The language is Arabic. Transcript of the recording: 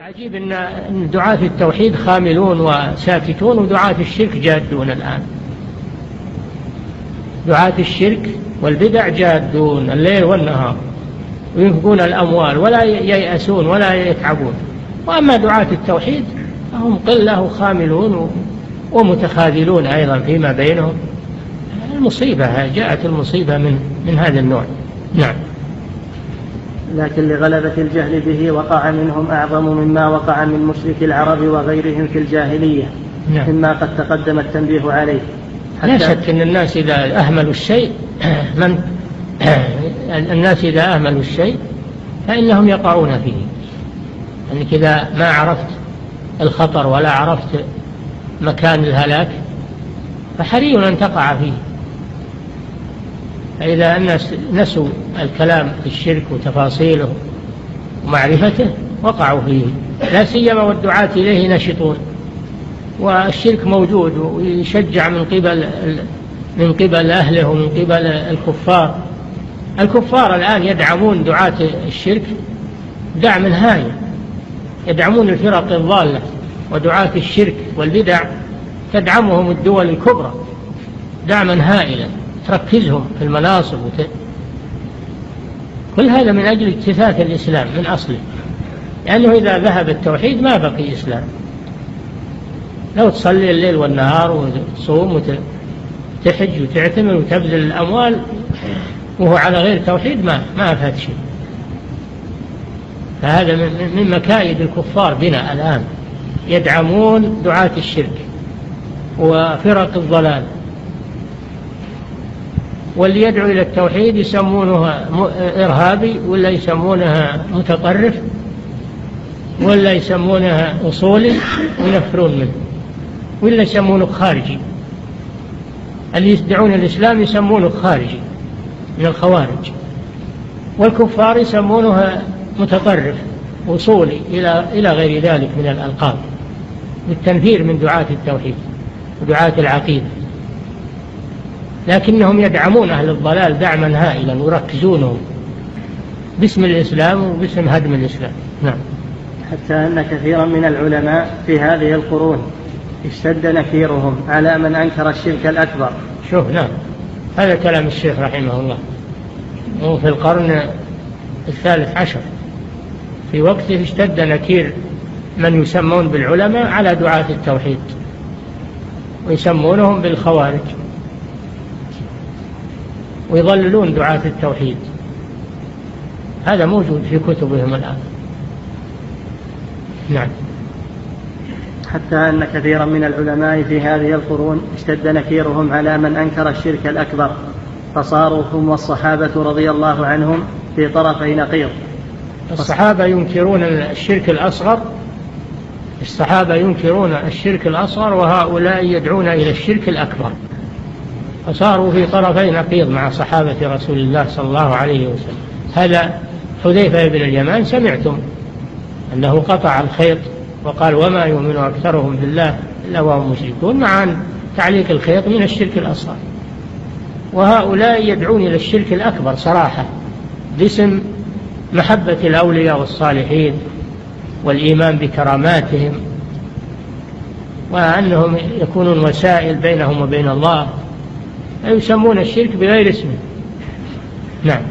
عجيب أن دعاة التوحيد خاملون وساكتون ودعاة الشرك جادون الآن. دعاة الشرك والبدع جادون الليل والنهار وينفقون الأموال ولا ييأسون ولا يتعبون، وأما دعاة التوحيد هم قلة وخاملون ومتخاذلون أيضا فيما بينهم. المصيبة جاءت المصيبة من هذا النوع. نعم. لكن لغلبة الجهل به وقع منهم أعظم مما وقع من مشرك العرب وغيرهم في الجاهلية. نعم. مما قد تقدم التنبيه عليه. لا شك أن الناس إذا أهملوا الشيء فإنهم يقعون فيه. أنك إذا ما عرفت الخطر ولا عرفت مكان الهلاك فحري أن تقع فيه. فإذا الناس نسوا الكلام في الشرك وتفاصيله ومعرفته وقعوا فيه، لا سيما والدعاة إليه نشطون، والشرك موجود ويشجع من قبل أهله ومن قبل الكفار. الكفار الآن يدعمون دعاة الشرك دعم هائل، يدعمون الفرق الضالة، ودعاة الشرك والبدع تدعمهم الدول الكبرى دعما هائلا تركزهم في المناصب كل هذا من أجل اجتثاث الإسلام من أصله، لأنه إذا ذهب التوحيد ما بقي إسلام. لو تصلي الليل والنهار وتصوم وتحج وتعتمر وتبذل الأموال وهو على غير توحيد ما أفاد شيء. فهذا من مكايد الكفار بنا الآن، يدعمون دعاة الشرك وفرق الضلال، واللي يدعو إلى التوحيد يسمونه إرهابي، ولا يسمونها متطرف، ولا يسمونها أصولي وينفرون منه، ولا يسمونه خارجي. اللي يدعون الإسلام يسمونه خارجي من الخوارج، والكفار يسمونها متطرف أصولي إلى غير ذلك من الألقاب، بالتنفير من دعاة التوحيد ودعاة العقيدة. لكنهم يدعمون أهل الضلال دعما هائلا ويركزونه باسم الإسلام وباسم هدم الإسلام. نعم. حتى أن كثيرا من العلماء في هذه القرون اشتد نكيرهم على من أنكر الشرك الأكبر. شوف، نعم، هذا كلام الشيخ رحمه الله، وفي القرن 13 في وقته اشتد نكير من يسمون بالعلماء على دعاة التوحيد ويسمونهم بالخوارج ويضللون دعاة التوحيد. هذا موجود في كتبهم الآن. نعم. حتى أن كثيرا من العلماء في هذه القرون اشتد نكيرهم على من أنكر الشرك الأكبر، فصاروا هم والصحابة رضي الله عنهم في طرفي نقيض. الصحابة ينكرون الشرك الأصغر، وهؤلاء يدعون إلى الشرك الأكبر، فصاروا في طرفي نقيض مع صحابة رسول الله صلى الله عليه وسلم. هذا حذيفة بن اليمان سمعتم أنه قطع الخيط وقال: وما يؤمن أكثرهم بالله إلا وهم مشركون، مع أن تعليق الخيط من الشرك الأصغر. وهؤلاء يدعون إلى الشرك الأكبر صراحة باسم محبة الأولياء والصالحين والإيمان بكراماتهم، وأنهم يكونون وسائل بينهم وبين الله، يسمون الشرك بغير اسمه. نعم.